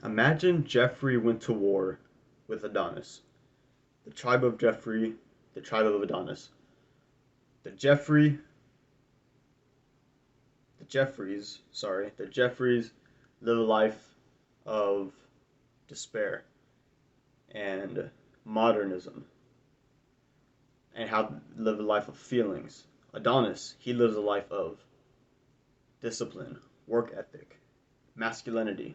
Imagine Jeffrey went to war with Adonis. The tribe of Jeffrey, the tribe of Adonis. The Jeffrey, the Jeffreys live a life of despair and modernism and how live a life of feelings. Adonis, he lives a life of discipline, work ethic, masculinity.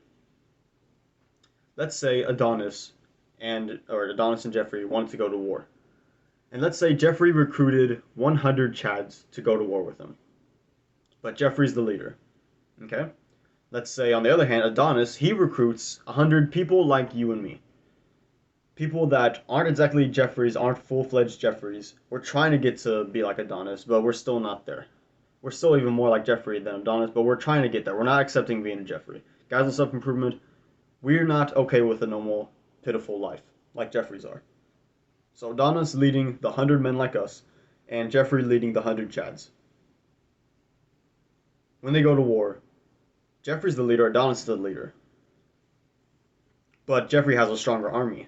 Let's say Adonis and Jeffrey wanted to go to war. And let's say Jeffrey recruited 100 Chads to go to war with him. But Jeffrey's the leader. Okay? Let's say on the other hand, Adonis, he recruits 100 people like you and me. People that aren't exactly Jeffreys, aren't full-fledged Jeffreys. We're trying to get to be like Adonis, but we're still not there. We're still even more like Jeffrey than Adonis, but we're trying to get there. We're not accepting being a Jeffrey. Guys with self-improvement, we're not okay with a normal, pitiful life like Jeffreys are. So Adonis leading the 100 men like us, and Jeffrey leading the 100 Chads. When they go to war, Jeffrey's the leader, Adonis is the leader. But Jeffrey has a stronger army.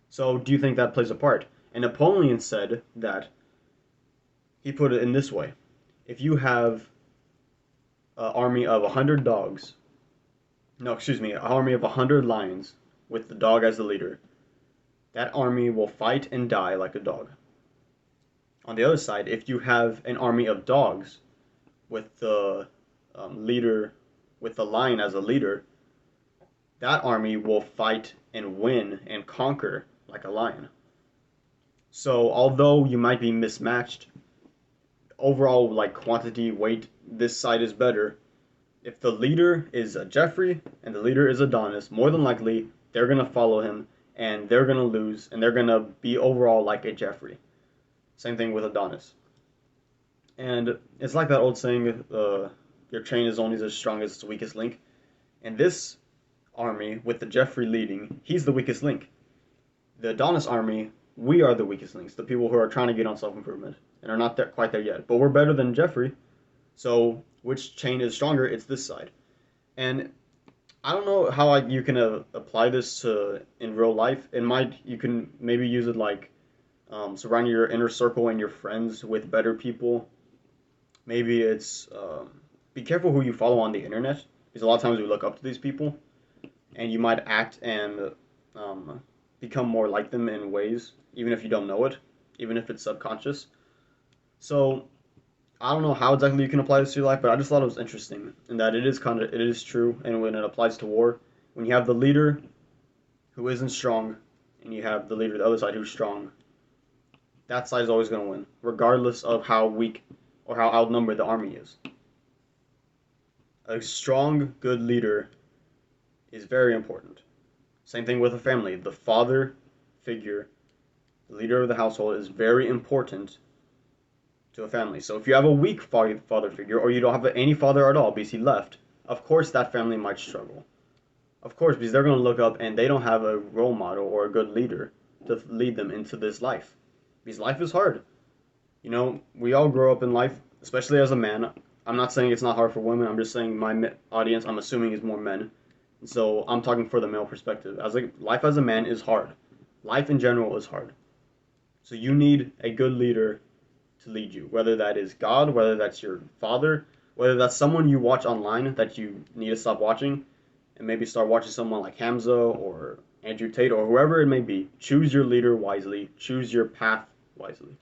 So do you think that plays a part? And Napoleon said that, he put it in this way. If you have an army of 100 dogs, no, excuse me, an army of 100 lions with the dog as the leader, that army will fight and die like a dog. On the other side, if you have an army of dogs with the leader, with the lion as a leader, that army will fight and win and conquer like a lion. So although you might be mismatched, overall like quantity, weight, this side is better. If the leader is a Jeffrey and the leader is Adonis, more than likely they're going to follow him and they're going to lose and they're going to be overall like a Jeffrey. Same thing with Adonis. And it's like that old saying, your chain is only as strong as its weakest link. And this army, with the Jeffrey leading, he's the weakest link. The Adonis army, we are the weakest links, the people who are trying to get on self-improvement and are not quite there yet. But we're better than Jeffrey, so which chain is stronger? It's this side. And I don't know how you can apply this to in real life. You can maybe use it like surround your inner circle and your friends with better people. Maybe it's be careful who you follow on the internet, because a lot of times we look up to these people, and you might act and become more like them in ways, even if you don't know it, even if it's subconscious. So I don't know how exactly you can apply this to your life, but I just thought it was interesting, and that it is true, and when it applies to war, when you have the leader who isn't strong, and you have the leader of the other side who's strong, that side is always going to win, regardless of how weak or how outnumbered the army is. A strong, good leader is very important. Same thing with a family. The father figure, the leader of the household, is very important to a family. So if you have a weak father figure, or you don't have any father at all because he left, of course that family might struggle. Of course, because they're going to look up and they don't have a role model or a good leader to lead them into this life. Because life is hard. You know, we all grow up in life, especially as a man. I'm not saying it's not hard for women. I'm just saying my audience, I'm assuming, is more men. And so I'm talking for the male perspective. Life as a man is hard. Life in general is hard. So you need a good leader to lead you, whether that is God, whether that's your father, whether that's someone you watch online that you need to stop watching and maybe start watching someone like Hamza or Andrew Tate or whoever it may be. Choose your leader wisely. Choose your path wisely.